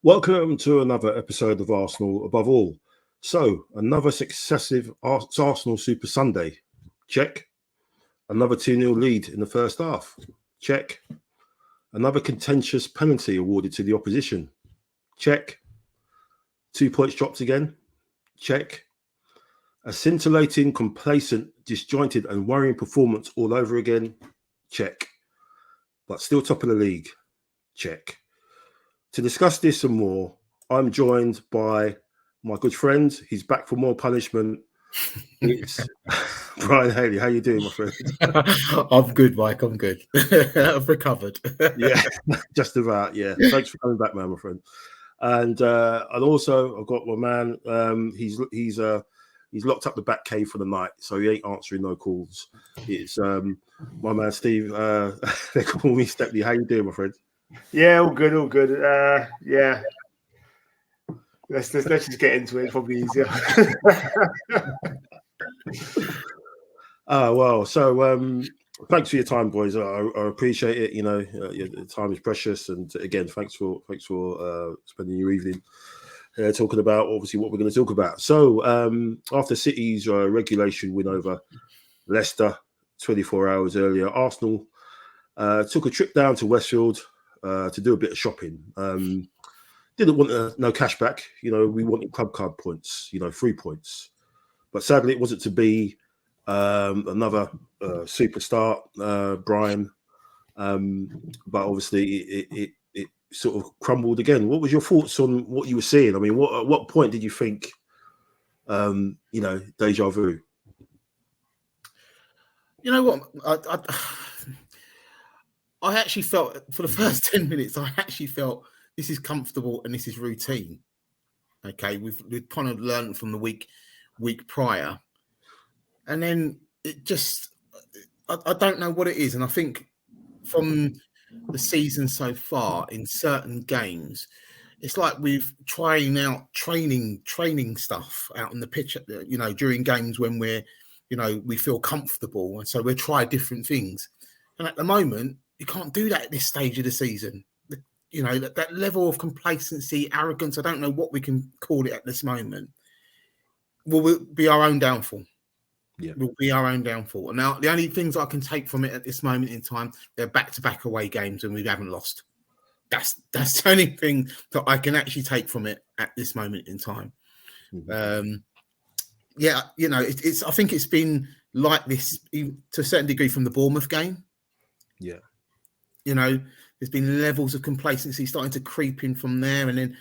Welcome to another episode of Arsenal Above All. So, another successive Arsenal Super Sunday. Check. Another 2-0 lead in the first half. Check. Another contentious penalty awarded to the opposition. Check. 2 points dropped again. Check. A scintillating, complacent, disjointed and worrying performance all over again. Check. But still top of the league. Check. To discuss this and more, I'm joined by my good friend. He's back for more punishment. It's Brian Haley. How you doing, my friend? I'm good, Mike. I'm good. I've recovered. Yeah, just about. Yeah, thanks for coming back, man, my friend. And also I've got my man. He's locked up the back cave for the night, so he ain't answering no calls. It's my man Steve. They call me Stepney. How you doing, my friend? Yeah, all good, all good. Yeah, let's just get into it. It's probably easier. Well, so thanks for your time, boys. I appreciate it. You know, your time is precious, and again, thanks for spending your evening talking about obviously what we're going to talk about. So after City's regulation win over Leicester 24 hours earlier, Arsenal took a trip down to Westfield to do a bit of shopping. Didn't want no cash back. You know, we wanted club card points, 3 points. But sadly, it wasn't to be. Another superstar, Brian. But obviously, it sort of crumbled again. What was your thoughts on what you were seeing? I mean, at what point did you think, deja vu? You know what? I actually felt for the first 10 minutes, I actually felt this is comfortable and this is routine. Okay, we've kind of learned from the week prior, and then it just I don't know what it is, and I think from the season so far in certain games, it's like we've trying out training stuff out on the pitch, during games when we feel comfortable, and so we'll try different things. And at the moment, you can't do that at this stage of the season. That level of complacency, arrogance, I don't know what we can call it at this moment, will be our own downfall. Yeah. Will be our own downfall. And now the only things I can take from it at this moment in time, they're back-to-back away games and we haven't lost. That's the only thing that I can actually take from it at this moment in time. Mm-hmm. I think it's been like this to a certain degree from the Bournemouth game. Yeah. There's been levels of complacency starting to creep in from there. And then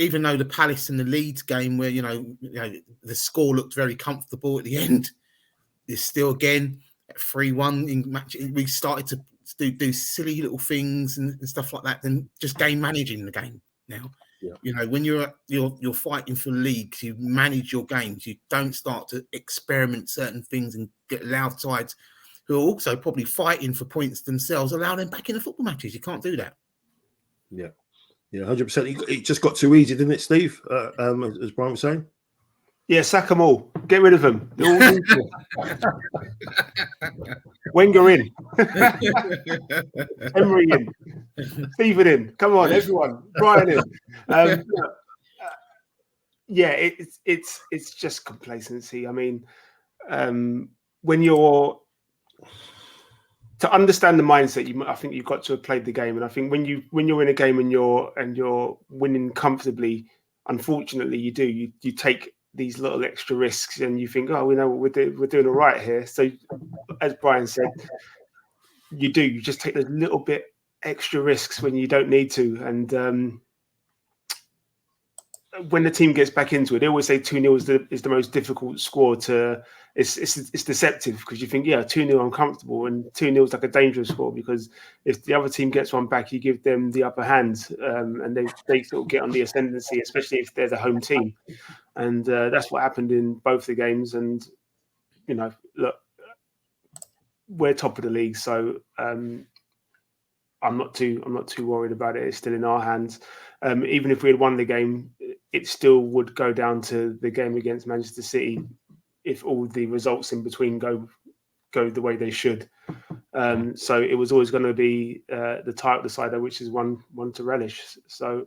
even though the Palace and the Leeds game where, the score looked very comfortable at the end, it's still, again, at 3-1 in match. We started to do silly little things and stuff like that, and just game managing the game now. Yeah. When you're fighting for leagues, you manage your games. You don't start to experiment certain things and get loud sides who are also probably fighting for points themselves, allow them back in the football matches. You can't do that. Yeah, 100%. It just got too easy, didn't it, Steve? As Brian was saying. Yeah, sack them all. Get rid of them. Wenger in. Emery in. Stephen in. Come on, everyone. Brian in. It's just complacency. I mean, when you're to understand the mindset, I think you've got to have played the game. And I think when you're in a game and you're winning comfortably, unfortunately, you take these little extra risks, and you think, oh, we know what we're doing all right here. So, as Brian said, you just take those little bit extra risks when you don't need to. And when the team gets back into it, they always say 2-0 is the most difficult score to. It's deceptive because you think, 2-0 uncomfortable, and 2-0 is like a dangerous score because if the other team gets one back, you give them the upper hand, and they sort of get on the ascendancy, especially if they're the home team. And that's what happened in both the games. And look, we're top of the league, so I'm not too worried about it. It's still in our hands. Even if we had won the game, it still would go down to the game against Manchester City if all the results in between go the way they should. So it was always going to be the title decider, which is one to relish. So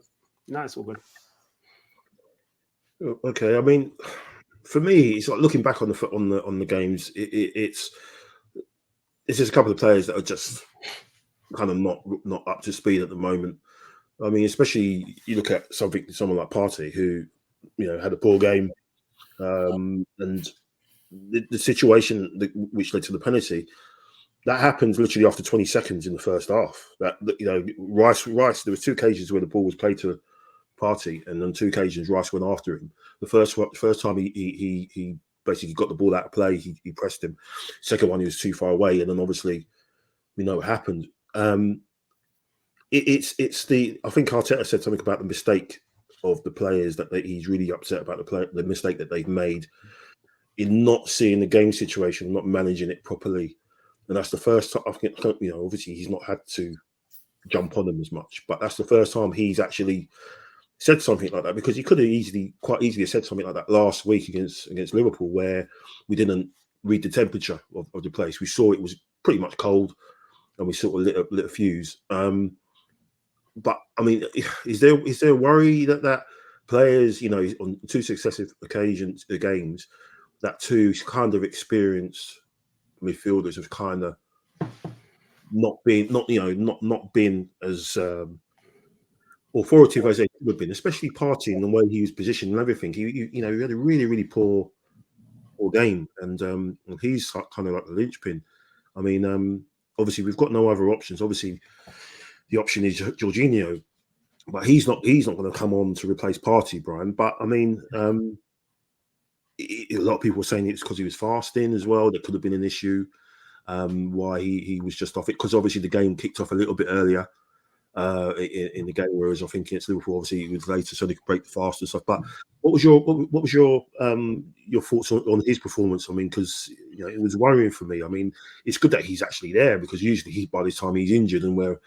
No, it's all good. Okay, I mean, for me, it's like looking back on the games. It's just a couple of players that are just kind of not up to speed at the moment. I mean, especially you look at someone like Partey, who had a poor game, and the situation which led to the penalty. That happened literally after 20 seconds in the first half. Rice. There was 2 occasions where the ball was played to Partey, and on 2 occasions Rice went after him. The first time he basically got the ball out of play, he pressed him. Second one, he was too far away, and then obviously we know what happened. I think Arteta said something about the mistake of the players, that he's really upset about the mistake that they've made in not seeing the game situation, not managing it properly. And that's the first time, obviously he's not had to jump on them as much, but that's the first time he's actually said something like that, because he could have quite easily said something like that last week against Liverpool, where we didn't read the temperature of the place. We saw it was pretty much cold, and we sort of lit a fuse. But I mean, is there a worry that players, on 2 successive games, that 2 kind of experienced midfielders have kind of not been as authoritative as they could have been, especially Partey in the way he was positioned and everything. He had a really, really poor game, and he's kind of like the linchpin. I mean, obviously we've got no other options. Obviously, the option is Jorginho, but he's not going to come on to replace Partey, Brian. But I mean, a lot of people were saying it's because he was fasting as well. That could have been an issue. Why he was just off it, because obviously the game kicked off a little bit earlier in the game, whereas I think against Liverpool obviously it was later, so they could break the fast and stuff. But what was your thoughts on his performance? I mean, because it was worrying for me. I mean, it's good that he's actually there, because usually by this time he's injured, and we're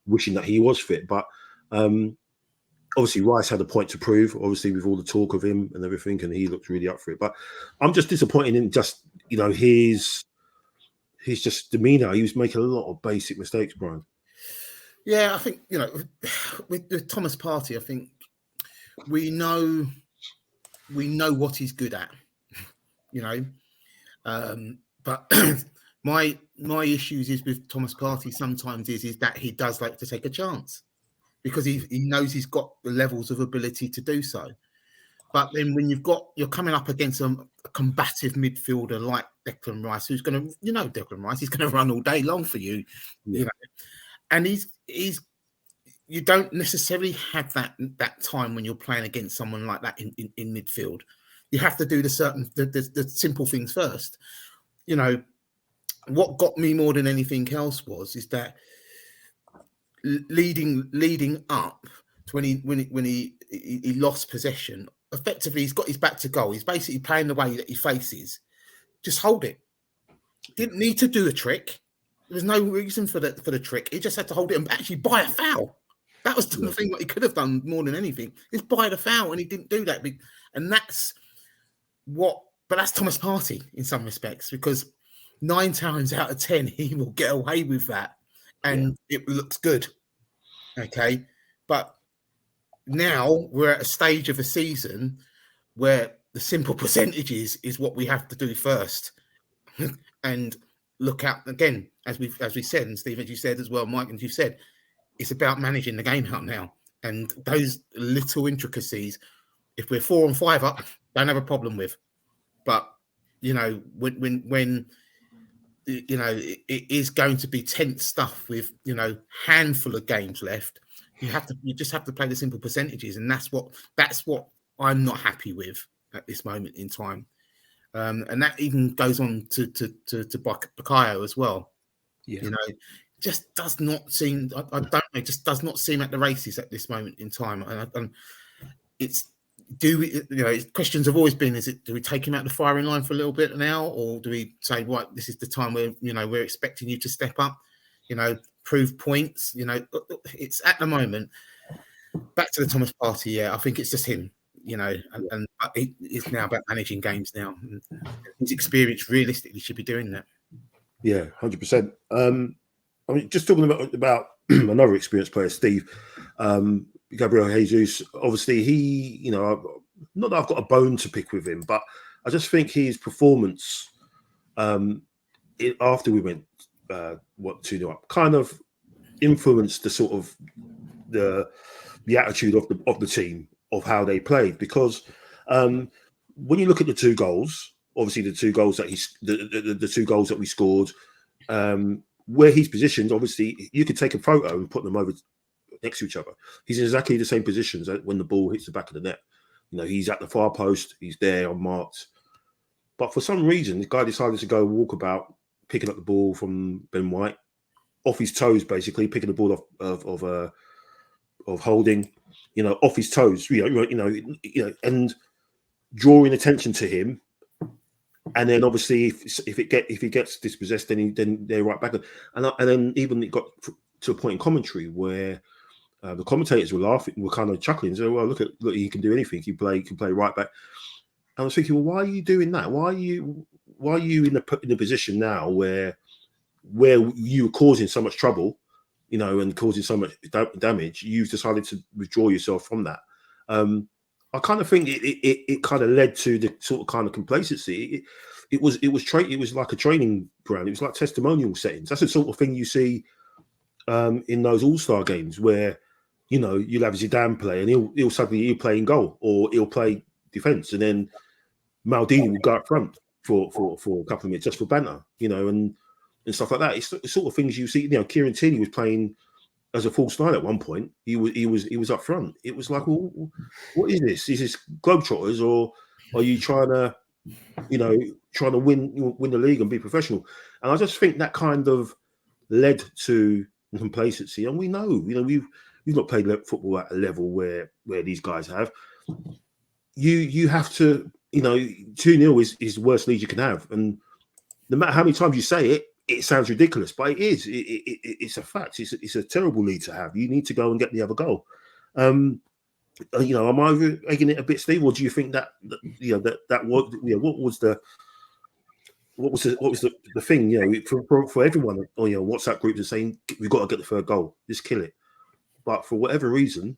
wishing that he was fit. But obviously Rice had a point to prove, obviously, with all the talk of him and everything, and he looked really up for it. But I'm just disappointed in just his just demeanour. He was making a lot of basic mistakes, Brian. Yeah, I think with Thomas Partey, I think we know what he's good at, but my issues is with Thomas Partey sometimes is that he does like to take a chance, because he knows he's got the levels of ability to do so. But then when you're coming up against a combative midfielder like Declan Rice, who's going to, Declan Rice, he's going to run all day long for you, and he's you don't necessarily have that time when you're playing against someone like that in midfield. You have to do the simple things first. What got me more than anything else is that leading up to when he lost possession. Effectively, he's got his back to goal. He's basically playing the way that he faces. Just hold it. Didn't need to do a trick. There was no reason for the trick. He just had to hold it and actually buy a foul. That was the thing that he could have done more than anything. Is buy the foul, and he didn't do that. And that's Thomas Partey in some respects, because 9 times out of 10 he will get away with that, and it looks good. Okay, but now we're at a stage of a season where the simple percentages is what we have to do first, and look out again, as we said, and Steve, as you said as well, Mike, and you said, it's about managing the game out now, and those little intricacies. If we're 4 and 5 up, don't have a problem with, but when it is going to be tense stuff with handful of games left. You just have to play the simple percentages, and that's what I'm not happy with at this moment in time, and that even goes on to Bukayo as well. Just does not seem. I don't know. It just does not seem at the races at this moment in time, and it's. Questions have always been: do we take him out the firing line for a little bit now, or do we say, right, this is the time where we're expecting you to step up, prove points? It's at the moment. Back to the Thomas Partey, yeah, I think it's just him, and it's now about managing games now. His experience realistically should be doing that. Yeah, 100%. I mean, just talking about another experienced player, Steve. Gabriel Jesus, obviously he, not that I've got a bone to pick with him, but I just think his performance after we went 2-0 up kind of influenced the sort of the attitude of the team, of how they played, because when you look at the two goals, obviously the two goals that the two goals that we scored, where he's positioned, obviously you could take a photo and put them over next to each other. He's in exactly the same positions when the ball hits the back of the net. He's at the far post, he's there unmarked. But for some reason, the guy decided to go walk about, picking up the ball from Ben White, off his toes, basically picking the ball off of Holding, off his toes, and drawing attention to him. And then obviously, if he gets dispossessed, then they're right back. And then even it got to a point in commentary where the commentators were laughing, were kind of chuckling. So, well, look, he can do anything. He can play right back. And I was thinking, well, why are you doing that? Why are you in the position now where you are causing so much trouble, and causing so much damage? You've decided to withdraw yourself from that. I kind of think it kind of led to the sort of kind of complacency. It was like a training ground. It was like testimonial settings. That's the sort of thing you see in those All-Star games where you'll have Zidane play and he'll suddenly play in goal or he'll play defense, and then Maldini will go up front for a couple of minutes just for banter, and stuff like that. It's the sort of things you see. Kieran Tierney was playing as a false nine at one point. He was up front. It was like, well, what is this? Is this Globetrotters, or are you trying to win the league and be professional? And I just think that kind of led to complacency. And we know, we've not played football at a level where these guys have. You have to, 2-0 is the worst lead you can have. And no matter how many times you say it, it sounds ridiculous, but it is. It's a fact. It's a terrible lead to have. You need to go and get the other goal. Am I egging it a bit, Steve, or do you think that was what was the thing? For everyone on WhatsApp groups are saying we've got to get the third goal, just kill it. But for whatever reason,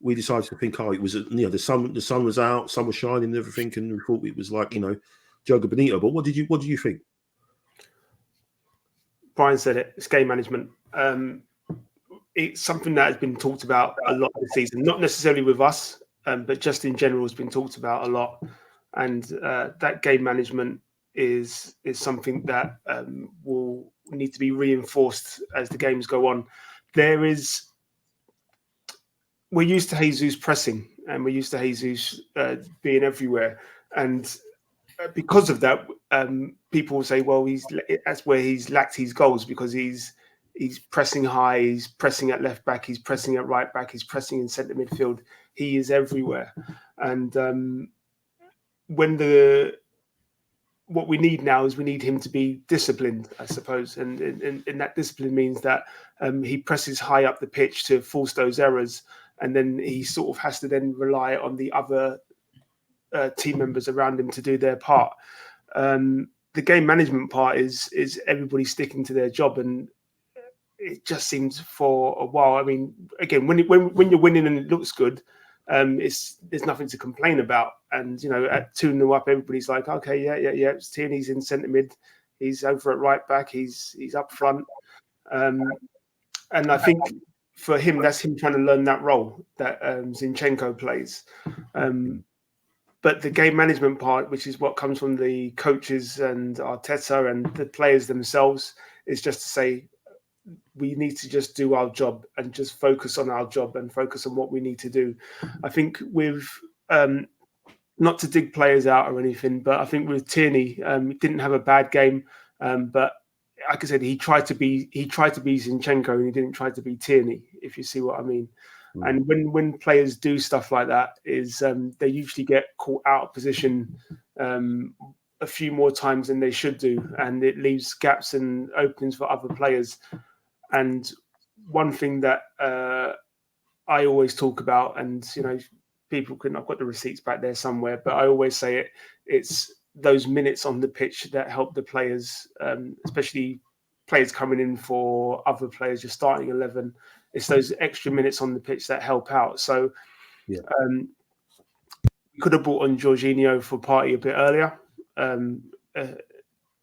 we decided to think, it was the sun was out, sun was shining, and everything, and we thought it was like Joga Bonito. But what did you think? Brian said it. It's game management. It's something that has been talked about a lot this season, not necessarily with us, but just in general has been talked about a lot. And that game management is something that will need to be reinforced as the games go on. We're used to Jesus pressing, and we're used to Jesus being everywhere. And because of that, people will say, well, that's where he's lacked his goals, because he's pressing high, he's pressing at left back, he's pressing at right back, he's pressing in centre midfield. He is everywhere. And what we need now is we need him to be disciplined, I suppose. And that discipline means that he presses high up the pitch to force those errors. And then he sort of has to then rely on the other team members around him to do their part. The game management part is everybody sticking to their job, and it just seems for a while. I mean, again, when you're winning and it looks good, there's nothing to complain about. And at 2-0 up, everybody's like, okay, yeah. It's Tierney's in centre mid, he's over at right back, he's up front, and I think for him, that's him trying to learn that role that Zinchenko plays. But the game management part, which is what comes from the coaches and Arteta and the players themselves, is just to say, we need to just do our job and just focus on our job and focus on what we need to do. I think with, not to dig players out or anything, but I think with Tierney, he didn't have a bad game, but like I said, he tried to be Zinchenko and he didn't try to be Tierney, if you see what I mean. And when players do stuff like that, is they usually get caught out of position a few more times than they should do, and it leaves gaps and openings for other players. And one thing that I always talk about, and people can, I've got the receipts back there somewhere, but I always say it's those minutes on the pitch that help the players, especially players coming in for other players, your starting 11. it's those extra minutes on the pitch that help out. So we could have brought on Jorginho for Partey a bit earlier.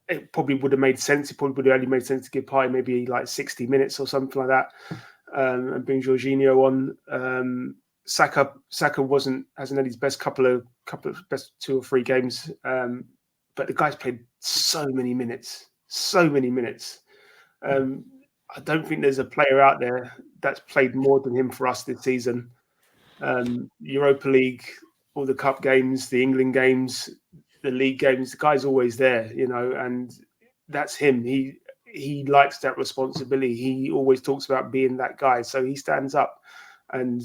It probably would have made sense. It probably would have only made sense to give Partey maybe like 60 minutes or something like that, and bring Jorginho on. Saka hasn't had his best couple of best 2 or 3 games, but the guy's played so many minutes. I don't think there's a player out there that's played more than him for us this season. Europa League, all the cup games, the England games, the league games, the guy's always there, and that's him. He likes that responsibility. He always talks about being that guy. So he stands up, and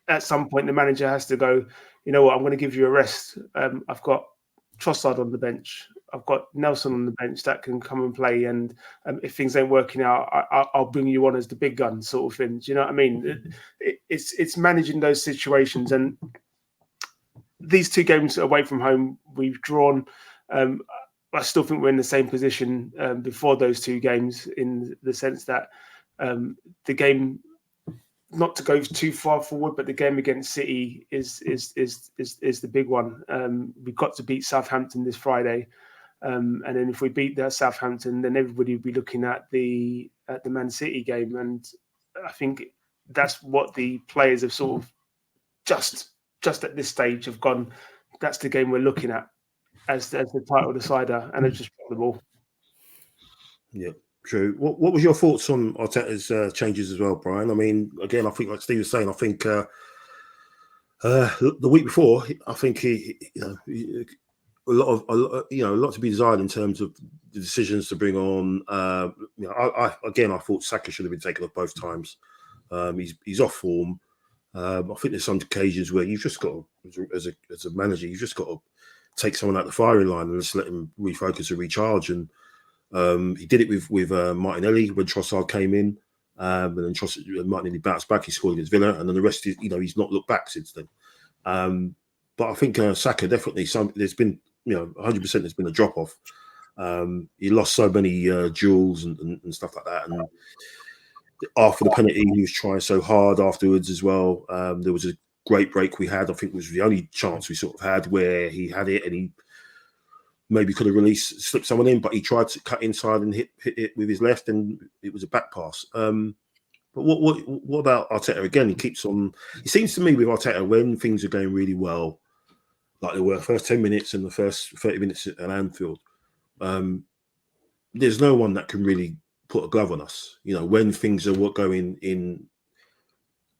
at some point the manager has to go, you know what, I'm going to give you a rest. I've got Trossard on the bench. I've got Nelson on the bench that can come and play. And if things ain't working out, I'll bring you on as the big gun, sort of thing. Do you know what I mean? It's managing those situations. And these 2 games away from home, we've drawn. I still think we're in the same position before those 2 games, in the sense that the game, not to go too far forward, but the game against City is the big one. We've got to beat Southampton this Friday, and then if we beat that Southampton, then everybody will be looking at the Man City game, and I think that's what the players have sort of just at this stage have gone. That's the game we're looking at as the title decider, and it's just dropped the ball. Yeah. True. What was your thoughts on Arteta's changes as well, Brian? I mean, again, I think like Steve was saying, I think the week before, I think he a lot to be desired in terms of the decisions to bring on. I thought Saka should have been taken off both times. He's off form. I think there's some occasions where you've just got to, as a manager, you've just got to take someone out the firing line and just let him refocus and recharge. And he did it with Martinelli when Trossard came in, and then Martinelli bounced back. He scored against Villa, and then the rest is, he's not looked back since then. But I think Saka definitely there's been 100% there's been a drop off. He lost so many duels and stuff like that, and after the penalty, he was trying so hard afterwards as well. There was a great break we had. I think it was the only chance we sort of had where he had it and he maybe could have slipped someone in, but he tried to cut inside and hit it with his left, and it was a back pass. But what about Arteta again? He keeps on. It seems to me with Arteta, when things are going really well, like they were first 10 minutes and the first 30 minutes at Anfield, there's no one that can really put a glove on us. When things are going in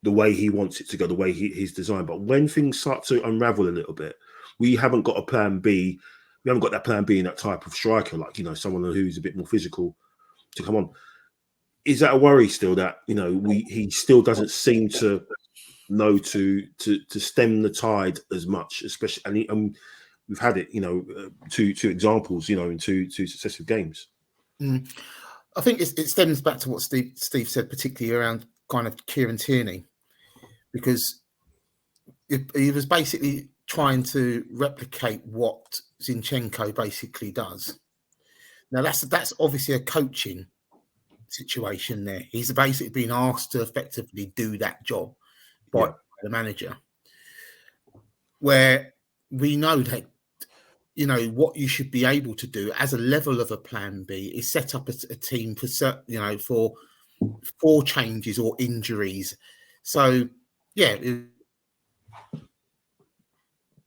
the way he wants it to go, the way he's designed. But when things start to unravel a little bit, we haven't got a plan B. We haven't got that plan B in that type of striker, like, someone who's a bit more physical to come on. Is that a worry still that, he still doesn't seem to know to stem the tide as much, especially, and we've had it, two examples, in two successive games. I think it stems back to what Steve said, particularly around kind of Kieran Tierney, because he was basically trying to replicate what Zinchenko basically does. Now that's obviously a coaching situation there. He's basically been asked to effectively do that job by the manager, where we know that what you should be able to do as a level of a plan B is set up a team for for changes or injuries. So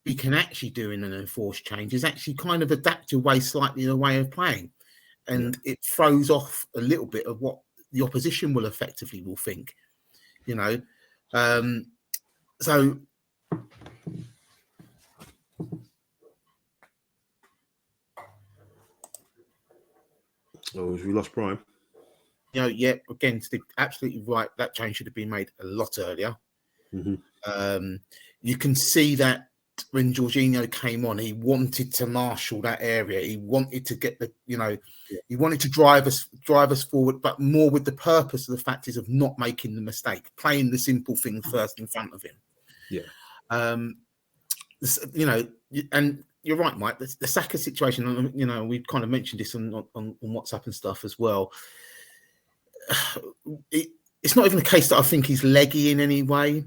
we can actually do in an enforced change is actually kind of adapt your way slightly the way of playing, and it throws off a little bit of what the opposition will think, so we lost Brian. Again, Steve, absolutely right. That change should have been made a lot earlier. Mm-hmm. You can see that when Jorginho came on, he wanted to marshal that area. He wanted to get he wanted to drive us forward, but more with the purpose of the fact is of not making the mistake, playing the simple thing first in front of him. And you're right, Mike. The Saka situation, we've kind of mentioned this on WhatsApp and stuff as well. it's not even a case that I think he's leggy in any way.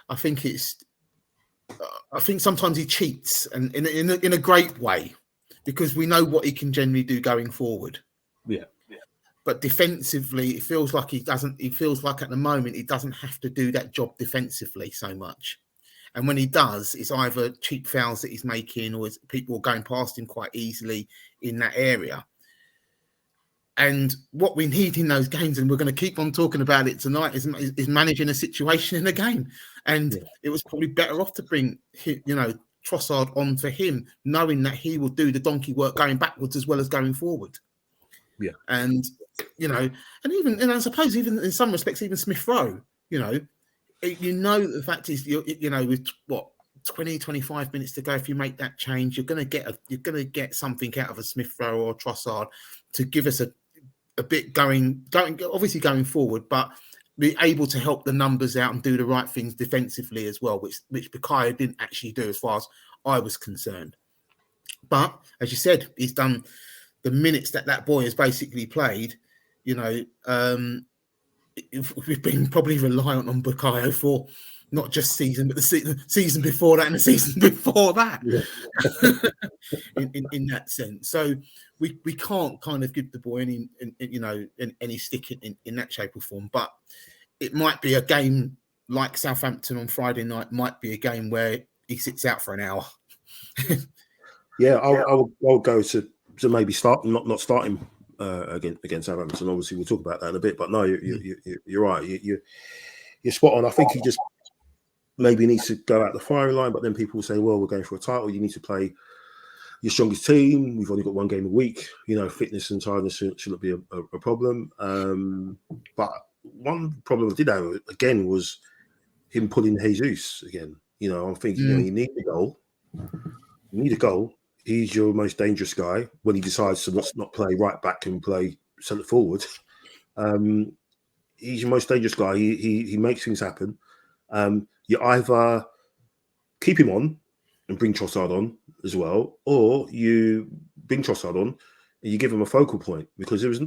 I think sometimes he cheats, and in a great way, because we know what he can generally do going forward. Yeah. But defensively, it feels like he doesn't. He feels like at the moment he doesn't have to do that job defensively so much. And when he does, it's either cheap fouls that he's making, or people are going past him quite easily in that area. And what we need in those games, and we're going to keep on talking about it tonight, is managing a situation in the game. And it was probably better off to bring, Trossard on for him, knowing that he will do the donkey work going backwards as well as going forward. Yeah. And, and I suppose even in some respects, even Smith Rowe, the fact is, with what, 20, 25 minutes to go, if you make that change, you're going to get something out of a Smith Rowe or Trossard to give us a bit going forward, but be able to help the numbers out and do the right things defensively as well, which Bukayo didn't actually do as far as I was concerned. But as you said, he's done the minutes that boy has basically played. We've been probably reliant on Bukayo for not just season, but the season before that and the season before that. Yeah. in that sense, so we can't kind of give the boy any stick in that shape or form. But it might be a game like Southampton on Friday night. Might be a game where he sits out for an hour. Yeah, I'll go to maybe start not start him against Southampton. Obviously, we'll talk about that in a bit. But no, you're right. You're spot on. I think he just maybe needs to go out the firing line. But then people will say, "Well, we're going for a title. You need to play your strongest team. We've only got one game a week. Fitness and tiredness shouldn't be a problem." But one problem I did have again was him pulling Jesus again. I'm thinking, you need a goal. You need a goal. He's your most dangerous guy when he decides to not play right back and play centre forward. He's your most dangerous guy. He makes things happen. You either keep him on and bring Trossard on as well, or you bring Trossard on and you give him a focal point because there's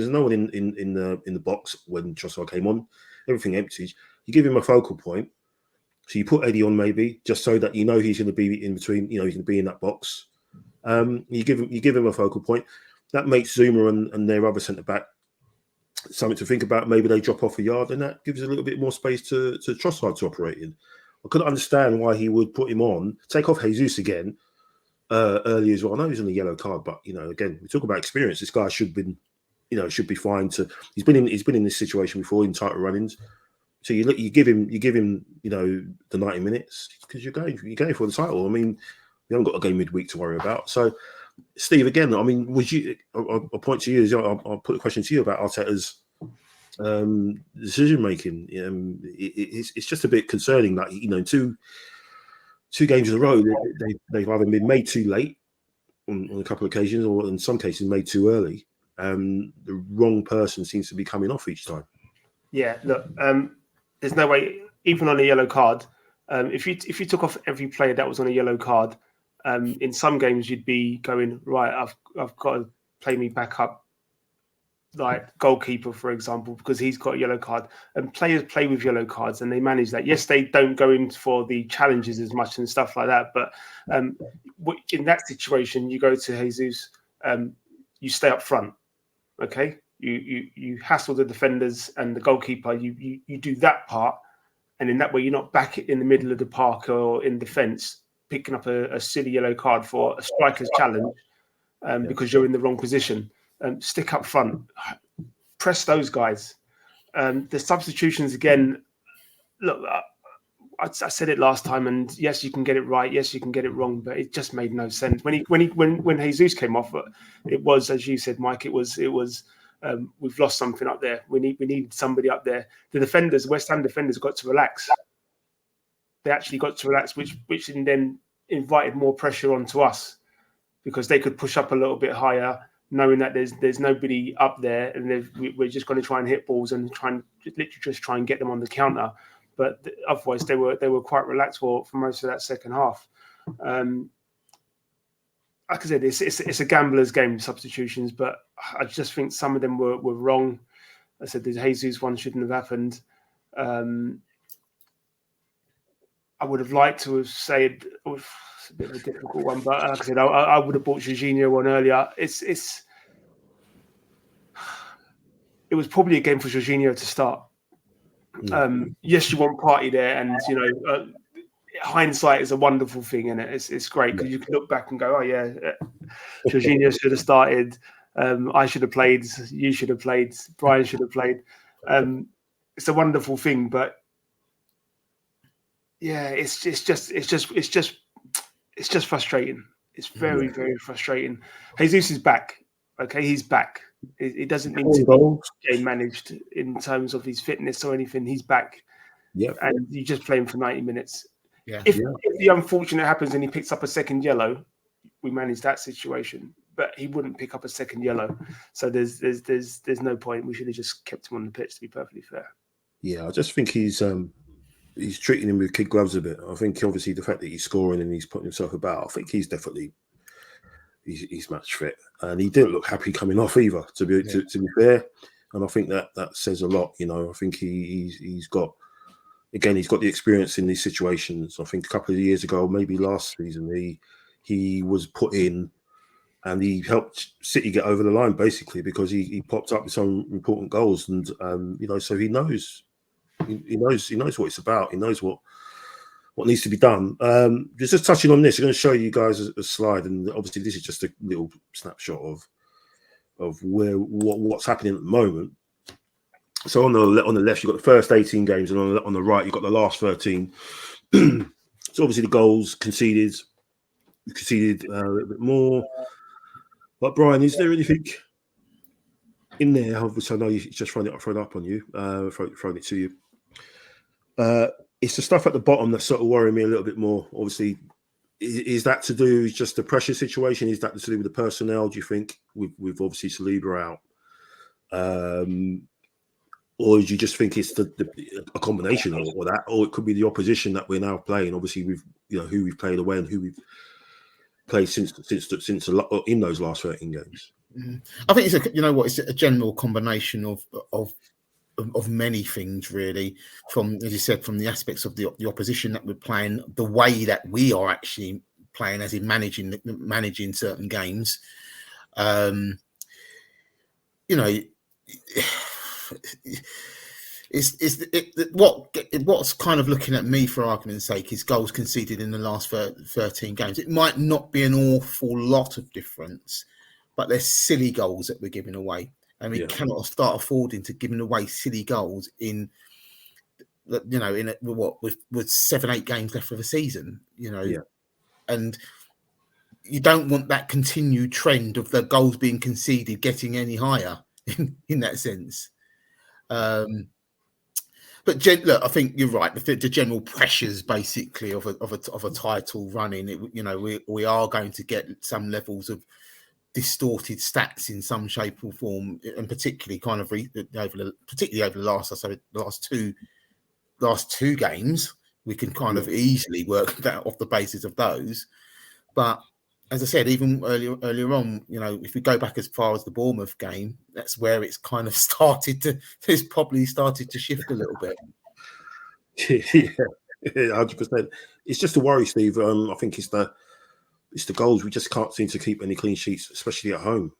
no one in the box when Trossard came on. Everything empties. You give him a focal point. So you put Eddie on maybe just so that he's going to be in between. He's going to be in that box. You give him a focal point. That makes Zuma and their other centre back something to think about. Maybe they drop off a yard, and that gives a little bit more space to Trossard to operate in. I couldn't understand why he would put him on, take off Jesus again early as well. I know he's on a yellow card, but again, we talk about experience. This guy should be fine to. He's been in this situation before in title run-ins. So you give him the 90 minutes because you're going for the title. I mean, we haven't got a game midweek to worry about. So, Steve, again, I mean, I'll point to you. I'll put a question to you about Arteta's decision making. It's just a bit concerning that two games in a row they've either been made too late on a couple of occasions, or in some cases made too early. The wrong person seems to be coming off each time. Yeah, look, there's no way, even on a yellow card, if you took off every player that was on a yellow card, in some games you'd be going, right, I've got to play me back up, like goalkeeper, for example, because he's got a yellow card. And players play with yellow cards and they manage that. Yes, they don't go in for the challenges as much and stuff like that. But in that situation, you go to Jesus, you stay up front, okay? You hassle the defenders and the goalkeeper. You do that part, and in that way, you're not back in the middle of the park or in defence picking up a silly yellow card for a striker's challenge because you're in the wrong position. Stick up front, press those guys. The substitutions again. Look, I said it last time, and yes, you can get it right. Yes, you can get it wrong, but it just made no sense when Jesus came off. It was, as you said, Mike. It was. We've lost something up there. We need somebody up there. The defenders, West Ham defenders, got to relax. They actually got to relax, which then invited more pressure onto us because they could push up a little bit higher, knowing that there's nobody up there, and we're just going to try and hit balls and try and get them on the counter. But otherwise, they were quite relaxed for most of that second half. Like I said, it's a gambler's game, substitutions, but I just think some of them were wrong. I said the Jesus one shouldn't have happened. I would have liked to have said it's a bit of a difficult one, but like I said, I would have bought Jorginho one earlier. It was probably a game for Jorginho to start. Yes, you want Partey there, and hindsight is a wonderful thing, and it's great because you can look back and go, oh yeah, Jorginho should have started. I should have played. You should have played. Brian should have played. It's a wonderful thing, but yeah, it's just frustrating. It's very, very frustrating. Jesus is back. Okay, he's back. It doesn't mean to be game managed in terms of his fitness or anything. He's back. Yeah, and you just play him for 90 minutes. Yeah. If the unfortunate happens and he picks up a second yellow, we manage that situation. But he wouldn't pick up a second yellow, so there's no point. We should have just kept him on the pitch, to be perfectly fair. Yeah, I just think he's treating him with kid gloves a bit. I think obviously the fact that he's scoring and he's putting himself about, I think he's definitely he's match fit, and he didn't look happy coming off either. To be fair, and I think that says a lot. I think he's got the experience in these situations. I think a couple of years ago, maybe last season, he was put in. And he helped City get over the line basically because he popped up with some important goals, and so he knows what it's about. He knows what needs to be done. Just touching on this, I'm going to show you guys a slide, and obviously this is just a little snapshot of what's happening at the moment. So on the left, you've got the first 18 games, and on the right, you've got the last 13. So obviously the goals conceded a little bit more. But Brian, is there anything in there? Obviously, I know you just thrown it up on you, thrown it to you. It's the stuff at the bottom that's sort of worrying me a little bit more. Obviously, is that to do with just the pressure situation? Is that to do with the personnel? Do you think with obviously Saliba out, or do you just think it's a combination of that, or it could be the opposition that we're now playing? Obviously, with who we've played away and who we've played since in those last 13 games. I think it's a general combination of many things, really. From, as you said, from the aspects of the opposition that we're playing, the way that we are actually playing, as in managing certain games. What's kind of looking at me, for argument's sake, is goals conceded in the last 13 games. It might not be an awful lot of difference, but they're silly goals that we're giving away, and we cannot start affording to giving away silly goals with 7-8 games left of the season. And you don't want that continued trend of the goals being conceded getting any higher in that sense. But look, I think you're right. The general pressures, basically, of a title running, we are going to get some levels of distorted stats in some shape or form, and particularly kind of particularly over the last two games, we can kind of easily work that off the basis of those. But as I said, even earlier on, if we go back as far as the Bournemouth game, that's where it's kind of it's probably started to shift a little bit. Yeah, 100%. It's just a worry, Steve. I think it's the goals. We just can't seem to keep any clean sheets, especially at home,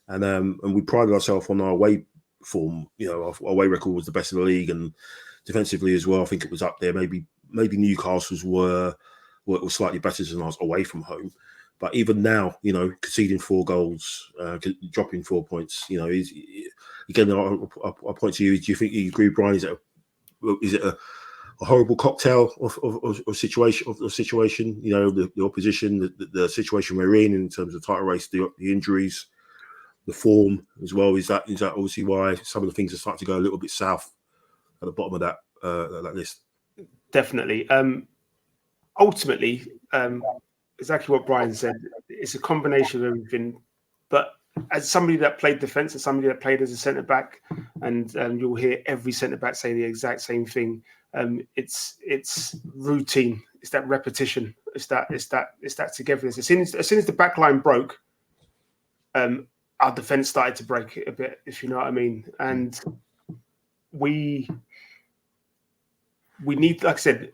and we pride ourselves on our away form. Our away record was the best in the league, and defensively as well. I think it was up there. Maybe Newcastle's were slightly better than us away from home. But even now, conceding 4 goals, dropping 4 points, again, I'll point to you. Do you think you agree, Brian? Is it a horrible cocktail of situation? The opposition, the situation we're in terms of title race, the injuries, the form as well. Is that obviously why some of the things are starting to go a little bit south at the bottom of that list? Definitely. Ultimately, exactly what Brian said. It's a combination of everything. But as somebody that played defence and somebody that played as a centre back, and you'll hear every centre back say the exact same thing. It's routine. It's that repetition. It's that togetherness. As soon as the back line broke, I our defence started to break it a bit, if you know what I mean. And we need, like I said,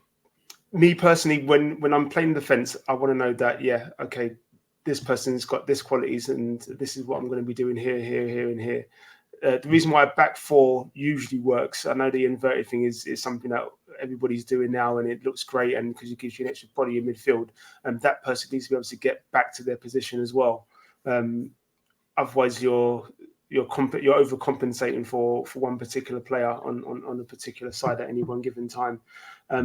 me personally, when I'm playing defence, I want to know that, yeah, okay, this person's got this qualities and this is what I'm going to be doing here, here, and here. The reason why back four usually works, I know the inverted thing is something that everybody's doing now and it looks great, and because it gives you an extra body in midfield, and that person needs to be able to get back to their position as well. Otherwise, you're overcompensating for one particular player on a particular side at any one given time.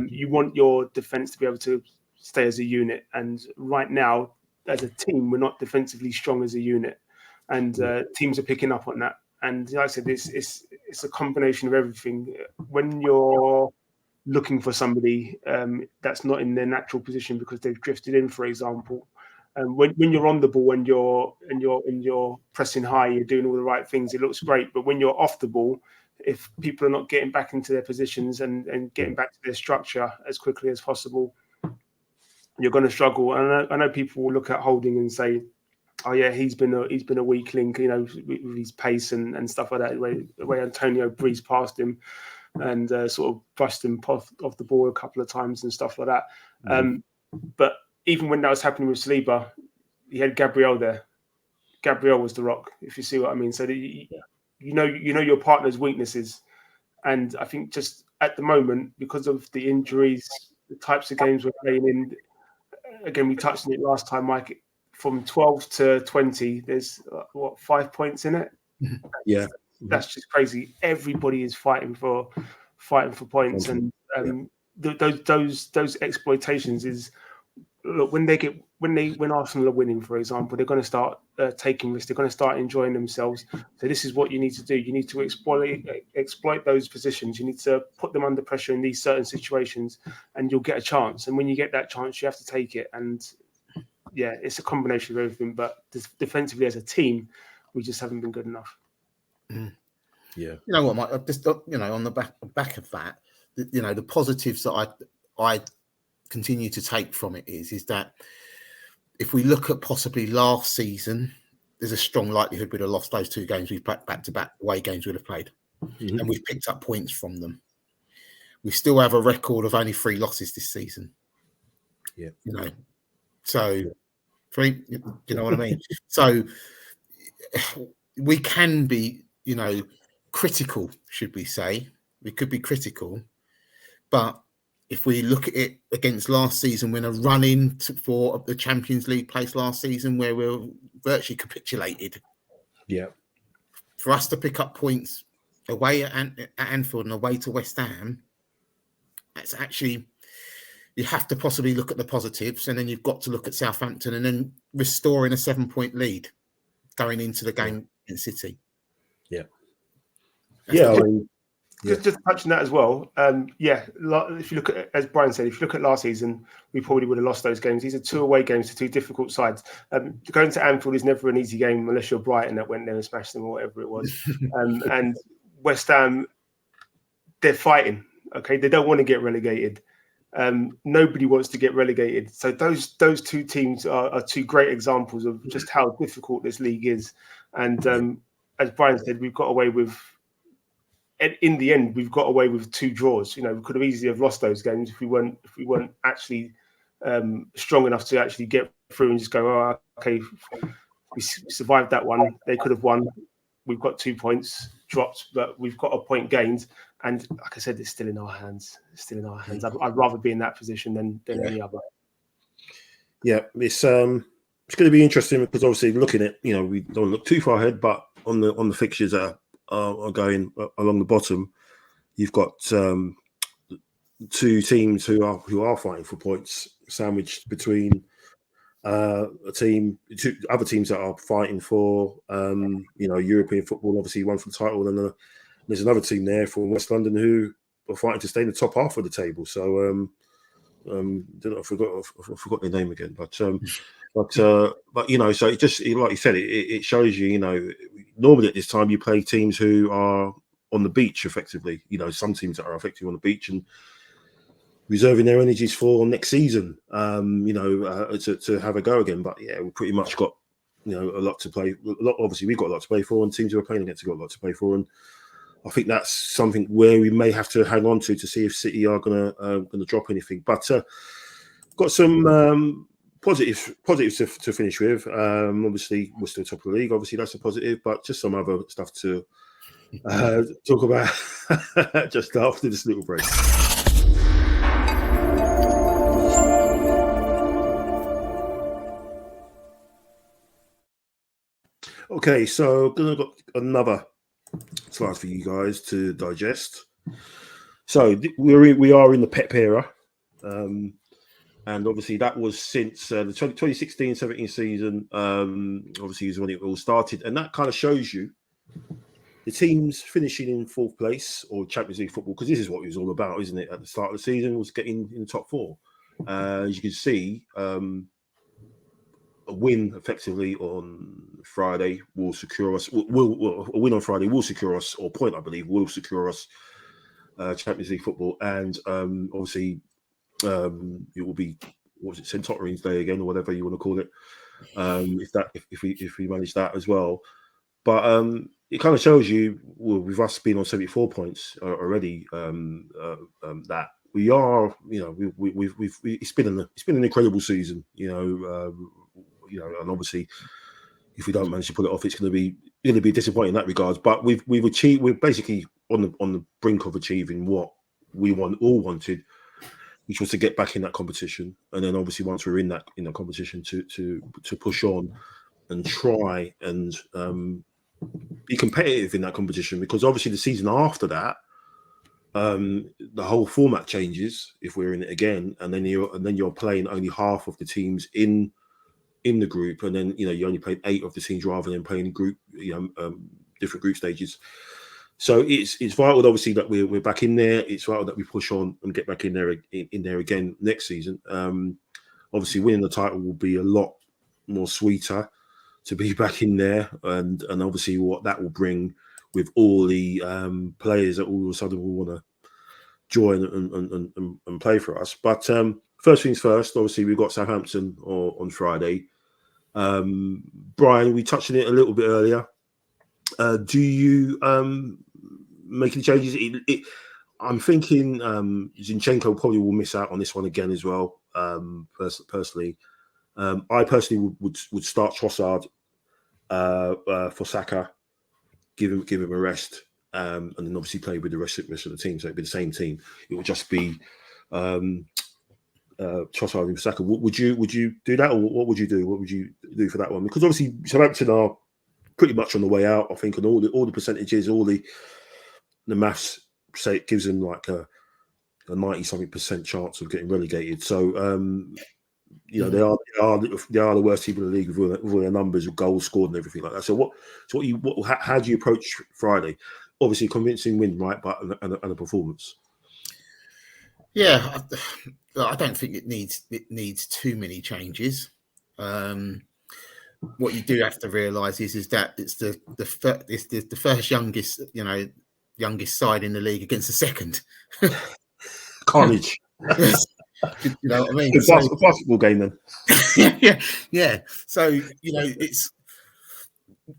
You want your defence to be able to stay as a unit, and right now, as a team, we're not defensively strong as a unit, and teams are picking up on that. And like I said, it's a combination of everything. When you're looking for somebody that's not in their natural position because they've drifted in, for example, when you're on the ball and you're pressing high, you're doing all the right things, it looks great. But when you're off the ball, if people are not getting back into their positions and getting back to their structure as quickly as possible, you're going to struggle. And I know people will look at Holding and say, oh yeah, he's been a weak link, with his pace and stuff like that. The way Antonio breezed past him and sort of brushed him off the ball a couple of times and stuff like that. But even when that was happening with Saliba, he had Gabriel there. Gabriel was the rock, if you see what I mean. So you know your partner's weaknesses, and I think just at the moment, because of the injuries, the types of games we're playing in. Again, we touched on it last time, Mike. From 12 to 20, there's 5 points in it. Yeah, that's just crazy. Everybody is fighting for points, and those exploitations is, look, when Arsenal are winning, for example, they're going to start taking risks. They're going to start enjoying themselves. So this is what you need to do. You need to exploit those positions. You need to put them under pressure in these certain situations, and you'll get a chance. And when you get that chance, you have to take it. And yeah, it's a combination of everything. But defensively, as a team, we just haven't been good enough. Yeah. You know what, Mike? I've just on the back of that, the positives that I continue to take from it is that if we look at possibly last season, there's a strong likelihood we'd have lost those two games we've back-to-back away games we'd have played, and we've picked up points from them. We still have a record of only 3 losses this season. Yeah, so 3. You know what I mean? So we can be, critical. Should we say we could be critical, but if we look at it against last season, when a run-in for the Champions League place last season, where we were virtually capitulated, for us to pick up points away at Anfield and away to West Ham, that's actually, you have to possibly look at the positives, and then you've got to look at Southampton and then restoring a 7-point lead going into the game in City. Just touching that as well. If you look at, as Brian said, if you look at last season, we probably would have lost those games. These are 2 away games to 2 difficult sides. Going to Anfield is never an easy game unless you're Brighton that went there and smashed them or whatever it was. And West Ham, they're fighting. Okay, they don't want to get relegated. Nobody wants to get relegated. So those 2 teams are 2 great examples of just how difficult this league is. And as Brian said, we've got away with. In the end, we've got away with 2 draws. We could have easily have lost those games if we weren't actually strong enough to actually get through and just go, oh, okay, we survived that one. They could have won. We've got 2 points dropped, but we've got a point gained. And like I said, it's still in our hands. I'd rather be in that position than any other. Yeah, it's going to be interesting because obviously looking at, we don't look too far ahead, but on the fixtures that are going along the bottom, you've got 2 teams who are fighting for points, sandwiched between 2 other teams that are fighting for European football. Obviously, one for the title, and there's another team there from West London who are fighting to stay in the top half of the table. So I forgot their name again, but so it just, like you said, it shows you, normally at this time you play teams who are on the beach effectively. Some teams that are effectively on the beach and reserving their energies for next season, to have a go again. But yeah, we pretty much got a lot to play. Obviously, we've got a lot to play for, and teams who are playing against have got a lot to play for. And I think that's something where we may have to hang on to see if City are going to drop anything. But got some positives to finish with. Obviously, we're still top of the league. Obviously, that's a positive. But just some other stuff to talk about just after this little break. Okay, so gonna got another slide for you guys to digest. So we are in the Pep era, and obviously that was since the 2016-17 season. Obviously, is when it all started, and that kind of shows you the teams finishing in fourth place or Champions League football, because this is what it was all about, isn't it? At the start of the season, was getting in the top four. As you can see, a win effectively on Friday will secure us. A win on Friday will secure us, or point I believe will secure us Champions League football, and obviously it will be, what was it, St. Tottering's Day again, or whatever you want to call it. If we manage that as well, but it kind of shows you, with us being on 74 points already, that we are, it's been an incredible season, and obviously, if we don't manage to pull it off, it's going to be disappointing in that regards. But we're basically on the brink of achieving what we all wanted, which was to get back in that competition. And then obviously, once we're in that competition, to push on and try and be competitive in that competition, because obviously the season after that, the whole format changes if we're in it again, and then you're playing only half of the teams in the group, and then you only played 8 of the teams rather than playing group, different group stages. So it's vital, obviously, that we're back in there. It's vital that we push on and get back in there again next season. Obviously, winning the title will be a lot more sweeter to be back in there, and obviously what that will bring with all the players that all of a sudden will want to join and play for us. But first things first, obviously we've got Southampton on Friday. Brian, we touched on it a little bit earlier. Do you make any changes? I'm thinking Zinchenko probably will miss out on this one again as well. Personally, I personally would start Trossard for Saka, give him a rest, and then obviously play with the rest of the team. So it'd be the same team. It would just be Trossard and Saka. Would you do that, or what would you do? What would you do for that one? Because obviously Southampton are pretty much on the way out, I think, and all the percentages, all the maths say it gives them like a 90-something% chance of getting relegated. So they are the worst team in the league with all their numbers of goals scored and everything like that. So how do you approach Friday? Obviously, convincing win, right? But and a performance. Yeah, I don't think it needs too many changes. What you do have to realise is that it's the first youngest side in the league against the second. Carnage. You know what I mean? It's a basketball game then. yeah. So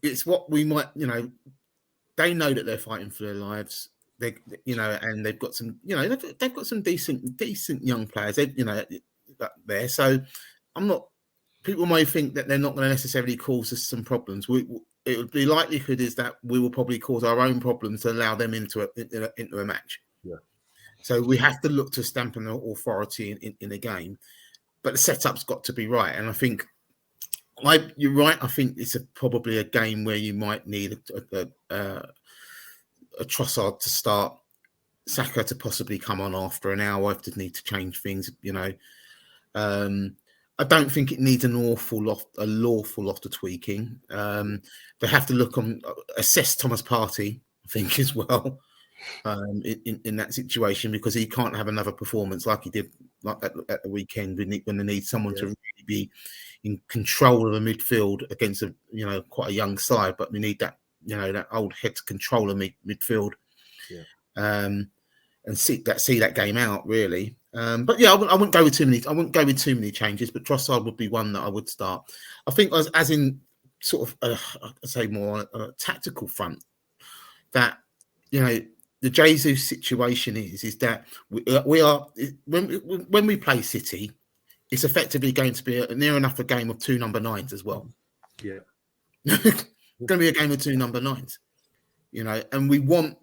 it's what we might, they know that they're fighting for their lives. They, and they've got some, they've got some decent young players. There. So people may think that they're not going to necessarily cause us some problems. It would be likelihood is that we will probably cause our own problems to allow them into a match. Yeah. So we have to look to stamp an authority in a game, but the setup's got to be right. And I think you're right. I think it's probably a game where you might need a Trossard to start, Saka to possibly come on after an hour if they need to change things. I don't think it needs an awful lot of tweaking. They have to assess Thomas Partey, I think, as well, in that situation, because he can't have another performance like he did at the weekend when they need someone to really be in control of the midfield against quite a young side. But we need that that old head to control the midfield, and see that game out really. But yeah, I wouldn't go with too many changes. But Trossard would be one that I would start. I think as in sort of, I'd say more on a tactical front, that, you know, the Jesus situation is that we are, when we play City, it's effectively going to be near enough a game of 2 number 9s as well. Yeah. It's going to be a game of 2 number 9s, you know, and we want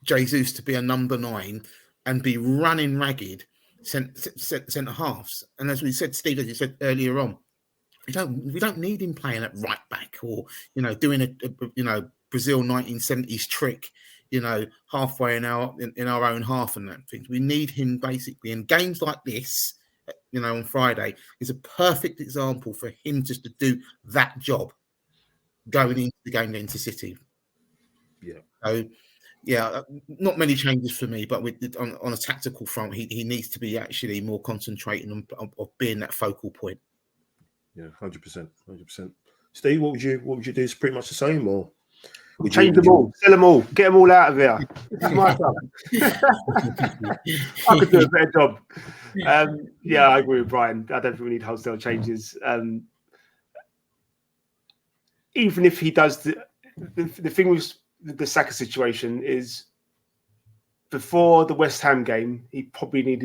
Jesus to be a number 9 and be running ragged centre halves. And as we said, Steve, as you said earlier on, we don't need him playing at right back or, you know, doing a Brazil 1970s trick, you know, halfway in our own half and that thing. We need him basically in games like this, you know, on Friday is a perfect example for him just to do that job going into the game against City. Yeah. So, yeah, not many changes for me, but on a tactical front, he needs to be actually more concentrating on being that focal point. Yeah, 100%. Steve, what would you do? Is pretty much the same, or would change them all, sell them all, get them all out of here? It's my job. I could do a better job. Yeah, I agree with Brian. I don't think we need wholesale changes. Even if he does, the thing with the Saka situation is, before the West Ham game, he probably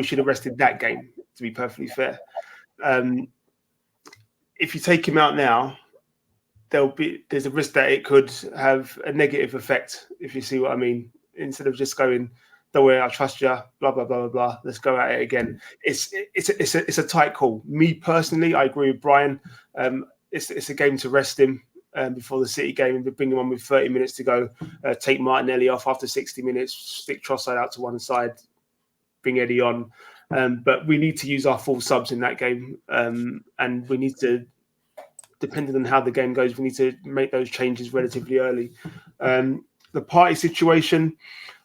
should have rested that game, to be perfectly fair. If you take him out now, there's a risk that it could have a negative effect, if you see what I mean. Instead of just going, don't worry, I trust you, blah blah blah blah blah, let's go at it again. It's a tight call. Me personally, I agree with Brian. It's a game to rest him before the City game and bring him on with 30 minutes to go. Take Martinelli off after 60 minutes, stick Trossard out to one side, bring Eddie on. But we need to use our full subs in that game, and we need to, depending on how the game goes, we need to make those changes relatively early. The party situation,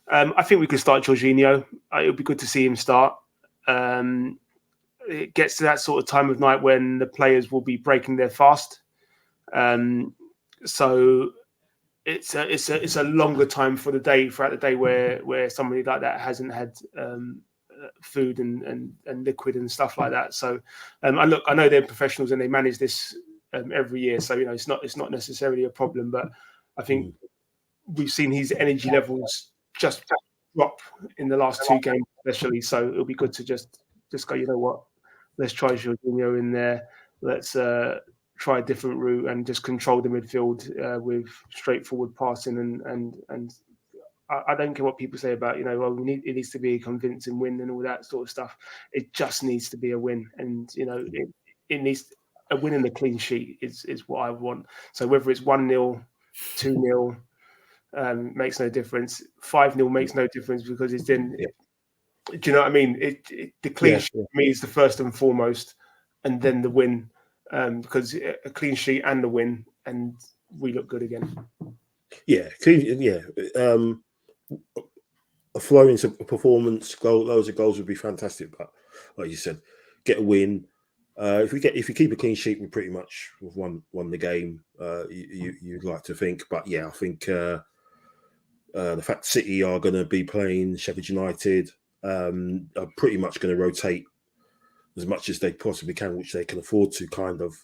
I think we could start Jorginho. It would be good to see him start. It gets to that sort of time of night when the players will be breaking their fast. So it's a longer time throughout the day where somebody like that hasn't had food and liquid and stuff like that. So I know they're professionals and they manage this every year, so you know it's not necessarily a problem, but I think we've seen his energy levels just drop in the last 2 games especially, so it'll be good to just go, you know what, let's try Jorginho in there, let's try a different route and just control the midfield with straightforward passing and I don't care what people say about, you know, well, it needs to be a convincing win and all that sort of stuff. It just needs to be a win, and you know it needs a win and a clean sheet is what I want. So whether it's 1-0, 2-0, makes no difference. 5-0 makes no difference because it's in. Yeah. Do you know what I mean? The clean sheet for me is the first and foremost, and then the win, because a clean sheet and the win, and we look good again. Yeah, a flowing performance, loads of goals would be fantastic. But like you said, get a win. If you keep a clean sheet, we pretty much have won the game. You'd like to think, but yeah, I think the fact City are going to be playing Sheffield United are pretty much going to rotate as much as they possibly can, which they can afford to, kind of,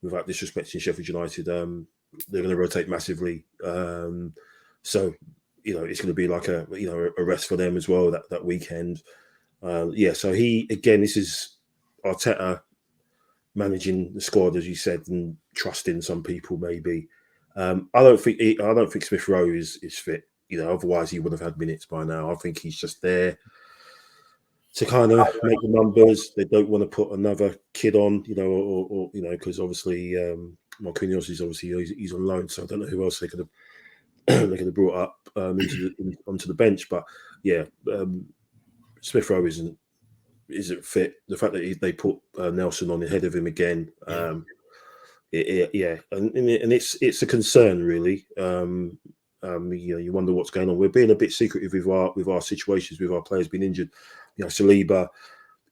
without disrespecting Sheffield United. They're going to rotate massively, so you know it's going to be like a rest for them as well that weekend. So this is Arteta managing the squad, as you said, and trusting some people maybe. I don't think Smith Rowe is fit. You know, otherwise he would have had minutes by now. I think he's just there to kind of make the numbers. They don't want to put another kid on, you know, or you know, because obviously Marquinhos is he's on loan, so I don't know who else they could have brought up onto the bench. But yeah, Smith Rowe isn't fit. The fact that they put Nelson on ahead of him again, and it's a concern really. You wonder what's going on. We're being a bit secretive with our situations, with our players being injured. You know, Saliba,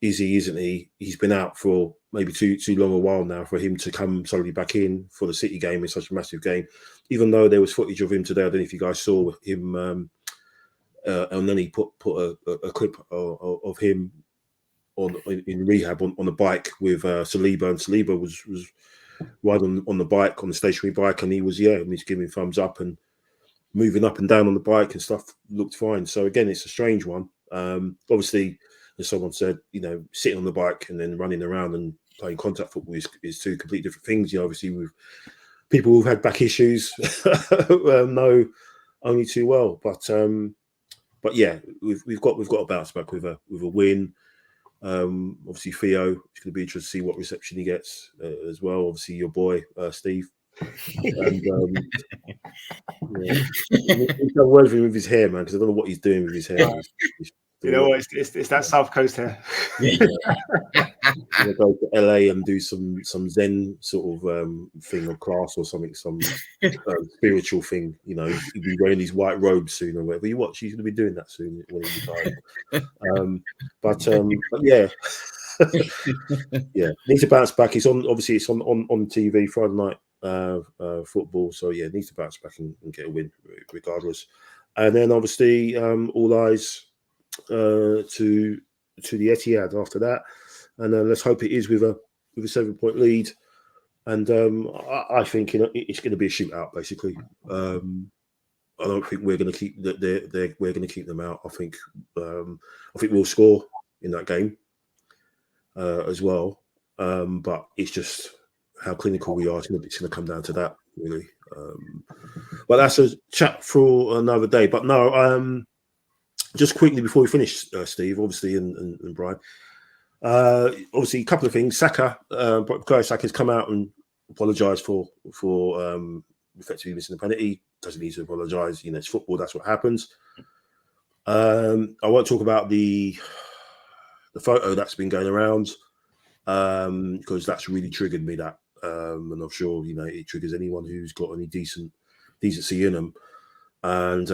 isn't he? He's been out for maybe too long a while now for him to come suddenly back in for the City game in such a massive game. Even though there was footage of him today, I don't know if you guys saw him, and then he put a clip of him in rehab on a bike with Saliba, and Saliba was ride on the bike, on the stationary bike, and he was giving thumbs up and moving up and down on the bike and stuff looked fine. So again, it's a strange one. Obviously, as someone said, sitting on the bike and then running around and playing contact football is two completely different things. Obviously, with people who've had back issues know only too well. But yeah, we've got to bounce back with a win. Obviously, Theo, it's going to be interesting to see what reception he gets as well. Obviously, your boy Steve. And he's done well with his hair, man, because I don't know what he's doing with his hair. You know what? It's that South Coast hair. Gonna go to LA and do some Zen sort of thing or class or something, some spiritual thing. He'll be wearing these white robes soon or whatever. You watch, he's going to be doing that soon when he's retired. But yeah. Yeah, needs to bounce back. It's on TV Friday night football, so yeah, needs to bounce back and get a win regardless. And then obviously all eyes to the Etihad after that, and let's hope it is with a 7-point lead. And I think it's going to be a shootout basically. I don't think we're going to keep that. We're going to keep them out. I think we'll score in that game as well. But it's just how clinical we are. It's going to come down to that, really. But that's a chat for another day. But no, just quickly before we finish, Steve, obviously, and Brian, obviously, a couple of things. Bukayo Saka has come out and apologised for effectively missing the penalty. Doesn't need to apologise. It's football. That's what happens. I won't talk about the photo that's been going around because that's really triggered me. That and I'm sure it triggers anyone who's got any decency in them. And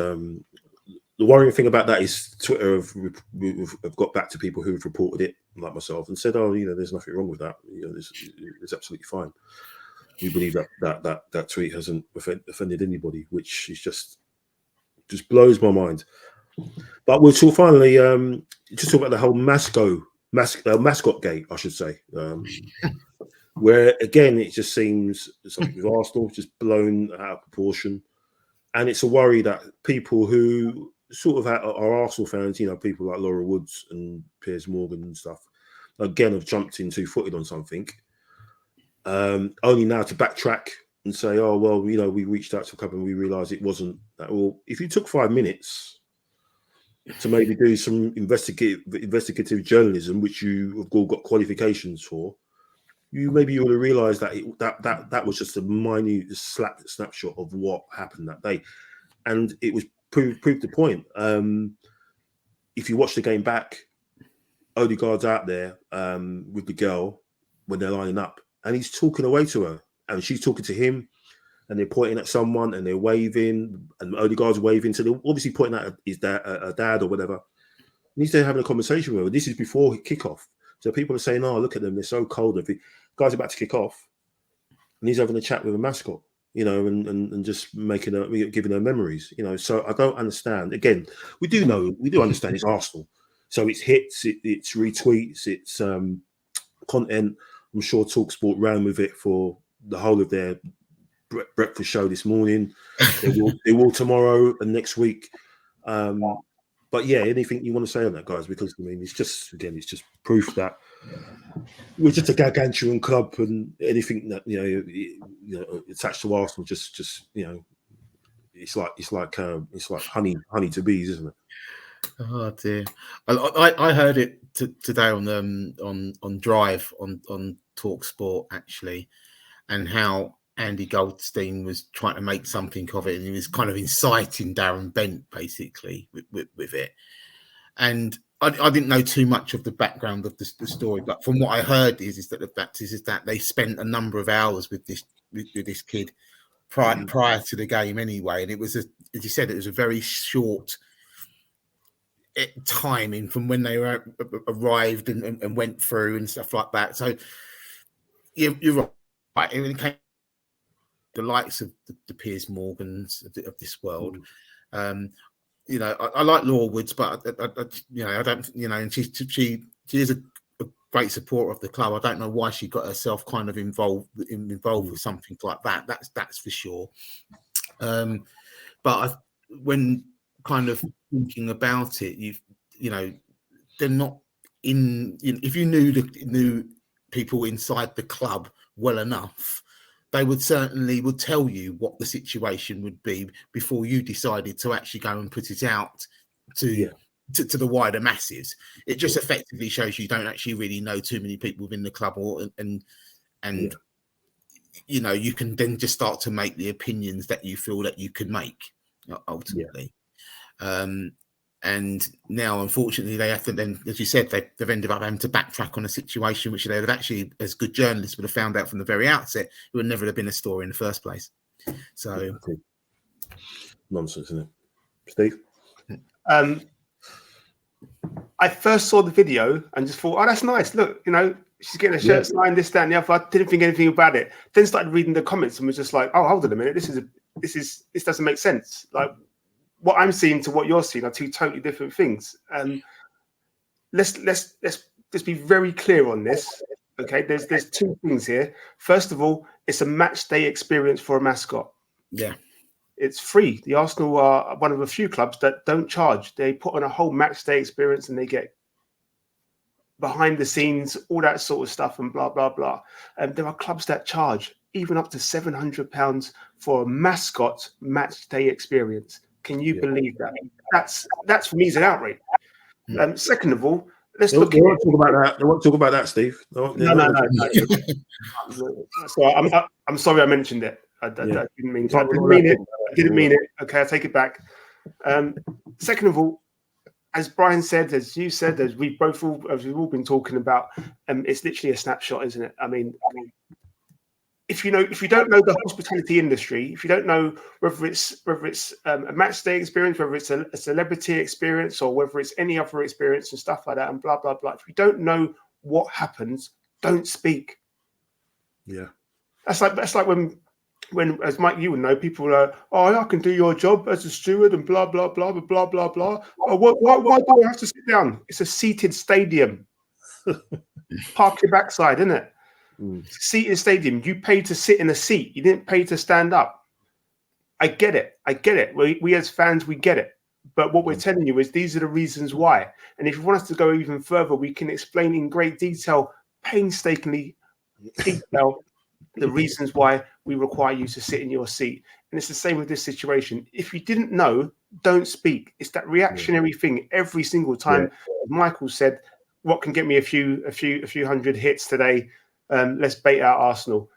the worrying thing about that is Twitter have got back to people who've reported it, like myself, and said, "Oh, there's nothing wrong with that. It's absolutely fine." We believe that tweet hasn't offended anybody, which is just blows my mind. But we'll talk finally. Just talk about the whole mascot gate, I should say, where again it just seems something with Arsenal just blown out of proportion, and it's a worry that people who sort of are Arsenal fans, people like Laura Woods and Piers Morgan and stuff, again have jumped in 2-footed on something, only now to backtrack and say, "Oh well, we reached out to a couple and we realised it wasn't that." Well, if you took 5 minutes to maybe do some investigative journalism, which you have all got qualifications for, you would have realised that that was just a minute snapshot of what happened that day, and it was proved the point. If you watch the game back, Odegaard's out there with the girl when they're lining up, and he's talking away to her, and she's talking to him, and they're pointing at someone, and they're waving, and Odegaard's waving, so they're obviously pointing at his dad or whatever. And he's there having a conversation with her. This is before kickoff, so people are saying, "Oh, look at them, they're so cold." If the guy's about to kick off, and he's having a chat with a mascot, and just giving her memories, So I don't understand. Again, we do understand it's Arsenal, so it's hits, it's retweets, it's content. I'm sure TalkSport ran with it for the whole of their breakfast show this morning. They will tomorrow and next week. But yeah, anything you want to say on that, guys? Because it's just proof that we're just a gargantuan club, and anything that attached to Arsenal just it's like honey to bees, isn't it? Oh dear! I heard it today on Drive on TalkSport actually, and how Andy Goldstein was trying to make something of it, and he was kind of inciting Darren Bent basically with it. And I didn't know too much of the background of the story, but from what I heard is that the fact is that they spent a number of hours with this kid prior to the game anyway, and it was as you said, it was a very short timing from when they arrived and went through and stuff like that. So you're right. It came the likes of the Piers Morgans of this world. I like Laura Woods, but I don't, and she is a great supporter of the club. I don't know why she got herself kind of involved with something like that. That's for sure. But when kind of thinking about it, you know, they're not in. If you knew people inside the club well enough, they would tell you what the situation would be before you decided to actually go and put it out to the wider masses. It just effectively shows you don't actually really know too many people within the club, and you know, you can then just start to make the opinions that you feel that you can make ultimately. And now, unfortunately, they have to then, as you said, they've ended up having to backtrack on a situation which they would actually, as good journalists, would have found out from the very outset, it would never have been a story in the first place. So nonsense, isn't it, Steve? I first saw the video and just thought, oh, that's nice. Look, you know, she's getting a shirt signed, this, that, and the other. I didn't think anything about it. Then started reading the comments and was just like, oh, hold on a minute, this doesn't make sense. Like, what I'm seeing to what you're seeing are two totally different things. Let's be very clear on this. Okay, there's two things here. First of all, it's a match day experience for a mascot. Yeah. It's free. The Arsenal are one of a few clubs that don't charge. They put on a whole match day experience and they get behind the scenes, all that sort of stuff and blah, blah, blah. And there are clubs that charge even up to £700 for a mascot match day experience. Can you believe that? That's for me is an outrage. Second of all, let's look. They won't talk about that. They won't talk about that, Steve. No. So I'm sorry I mentioned it. I didn't mean to. I didn't mean it. Okay, I take it back. Second of all, as Brian said, as you said, as we've all been talking about, it's literally a snapshot, isn't it? I mean, if you don't know the hospitality industry, if you don't know whether it's a match day experience, whether it's a celebrity experience, or whether it's any other experience and stuff like that, and blah blah blah. If you don't know what happens, don't speak. Yeah, that's like when as Mike, you would know, people are, oh, I can do your job as a steward and blah blah blah blah blah blah. Oh, why do I have to sit down? It's a seated stadium. Park your backside, isn't it? Seated stadium. You paid to sit in a seat. You didn't pay to stand up. I get it. We as fans, we get it. But what we're telling you is these are the reasons why. And if you want us to go even further, we can explain in great detail, painstakingly detail, the reasons why we require you to sit in your seat. And it's the same with this situation. If you didn't know, don't speak. It's that reactionary thing every single time. Michael said, what can get me a few hundred hits today? Let's bait out Arsenal.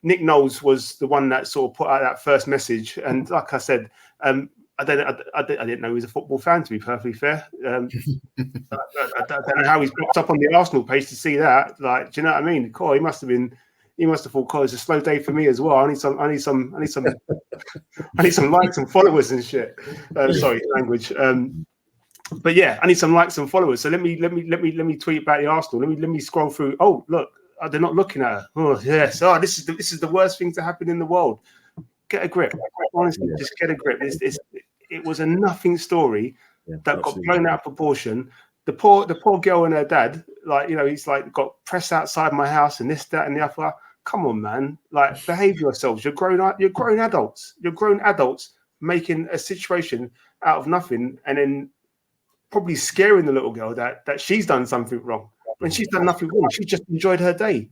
Nick Knowles was the one that sort of put out that first message. And like I said, I didn't know he was a football fan, to be perfectly fair. I don't know how he's popped up on the Arsenal page to see that. Like, do you know what I mean? Cool, he must have thought, "Cool, it's a slow day for me as well. I need some likes and followers and shit." Sorry, language. But yeah, I need some likes and followers. So let me tweet about the Arsenal. Let me scroll through. Oh, look, they're not looking at her. Oh yes. Oh, this is the worst thing to happen in the world. Get a grip. Honestly, just get a grip. It was a nothing story that got blown out of proportion. The poor girl and her dad, like, you know, he's like got press outside my house and this, that, and the other. Come on, man! Like, behave yourselves. You're grown adults. You're grown adults making a situation out of nothing, and then probably scaring the little girl that she's done something wrong. When she's done nothing wrong, she just enjoyed her day.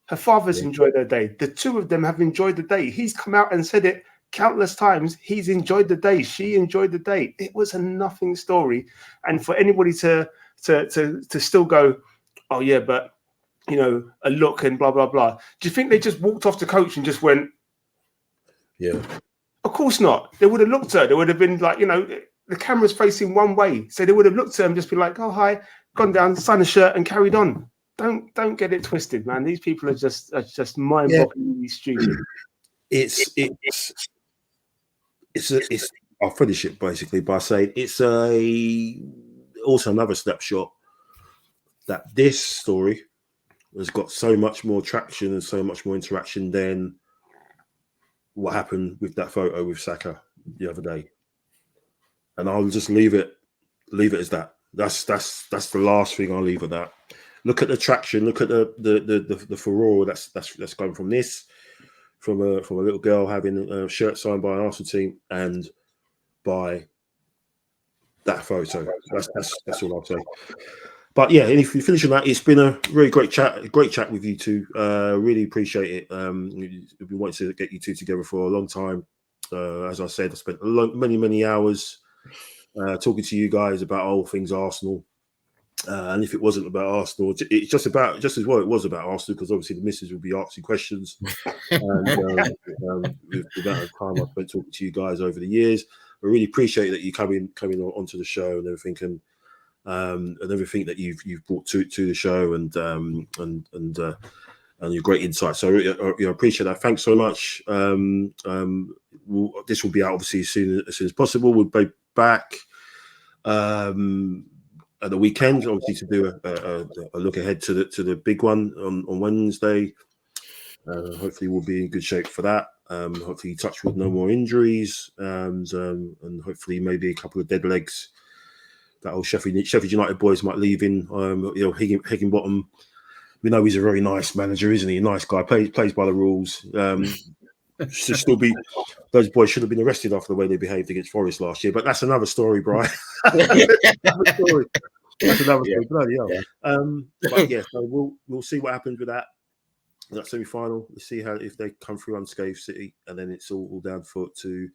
Her father's enjoyed her day. The two of them have enjoyed the day. He's come out and said it countless times. He's enjoyed the day. She enjoyed the day. It was a nothing story. And for anybody to still go, oh yeah, but you know, a look and blah blah blah. Do you think they just walked off the coach and just went? Yeah. Of course not. They would have looked at her. They would have been like, you know, the camera's facing one way, so they would have looked at her and just been like, oh hi, gone down, signed a shirt, and carried on. Don't get it twisted, man. These people are just mind-bogglingly stupid. It's I'll finish it basically by saying it's also another snapshot that this story has got so much more traction and so much more interaction than what happened with that photo with Saka the other day. And I'll just leave it as that. That's the last thing I'll leave at that. look at the traction, look at the furore that's gone from this, from a little girl having a shirt signed by an Arsenal team, and by that photo. That's all I'll say. But yeah, and if you finish on that, it's been a really great chat with you two. Really appreciate it. We've been wanting to get you two together for a long time. As I said, I spent many hours talking to you guys about all things Arsenal. And if it wasn't about Arsenal, it's just as well it was about Arsenal, because obviously the missus will be asking questions. And with the amount of time I've spent talking to you guys over the years, I really appreciate that you coming onto the show and everything, and everything that you've brought to the show, and your great insight. So I appreciate that. Thanks so much. This will be out obviously as soon as possible. We'll be back at the weekend, obviously, to do a look ahead to the big one on Wednesday. Hopefully, we'll be in good shape for that. Hopefully, touch with no more injuries, and hopefully, maybe a couple of dead legs that old Sheffield United boys might leave in. Higginbottom, we know he's a very nice manager, isn't he? A nice guy, plays by the rules. Should still be, those boys should have been arrested after the way they behaved against Forest last year, but that's another story, Brian. That's another story. Bloody hell. But yeah, so we'll see what happens with that semi-final. We'll see if they come through unscathed, City, and then it's all down foot to.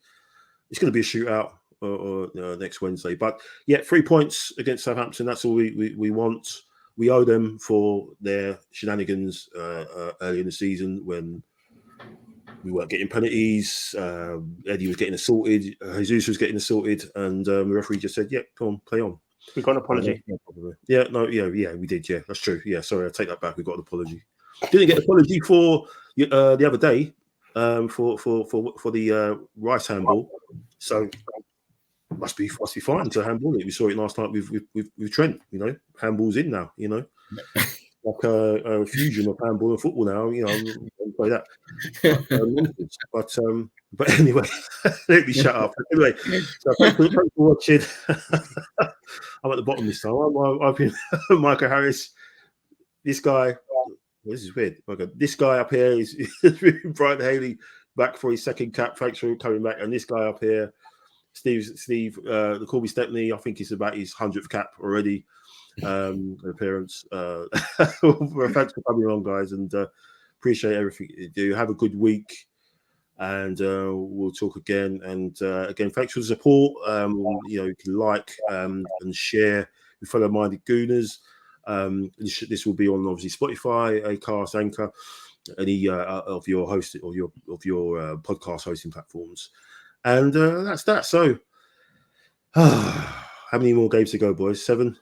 It's going to be a shootout or next Wednesday. But yeah, 3 points against Southampton. That's all we want. We owe them for their shenanigans early in the season when we weren't getting penalties. Eddie was getting assaulted. Jesus was getting assaulted, and the referee just said, "Yeah, come on, play on." We got an apology. Yeah, we did. Yeah, that's true. Yeah, sorry, I take that back. We got an apology. Didn't get an apology for the other day for the Rice handball. So must be fine to handball it. We saw it last night with Trent. You know, handball's in now. You know. Like a fusion of handball and football now, you know, play that. But anyway, let me shut up. Anyway, so thanks for watching. I'm at the bottom this time. I've been Michael Harris. This guy, this is weird. Okay, this guy up here is Brian Haley, back for his second cap. Thanks for coming back. And this guy up here, Steve, the Corby Stepney. I think he's about his 100th cap already. Appearance. Thanks for coming on, guys, and appreciate everything you do. Have a good week, and we'll talk again. And again, thanks for the support. You can like and share with fellow-minded Gooners. This will be on obviously Spotify, Acast, Anchor, any of your host or your podcast hosting platforms. And that's that. So, how many more games to go, boys? 7.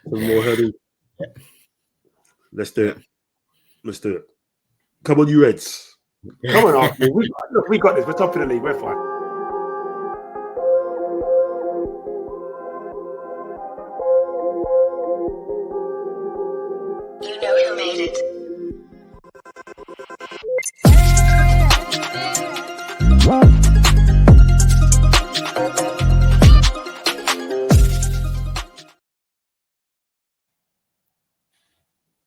7 more hurdles. Let's do it. Come on, you Reds. Come on, Arsenal. We got this. We're top of the league. We're fine. You know who made it.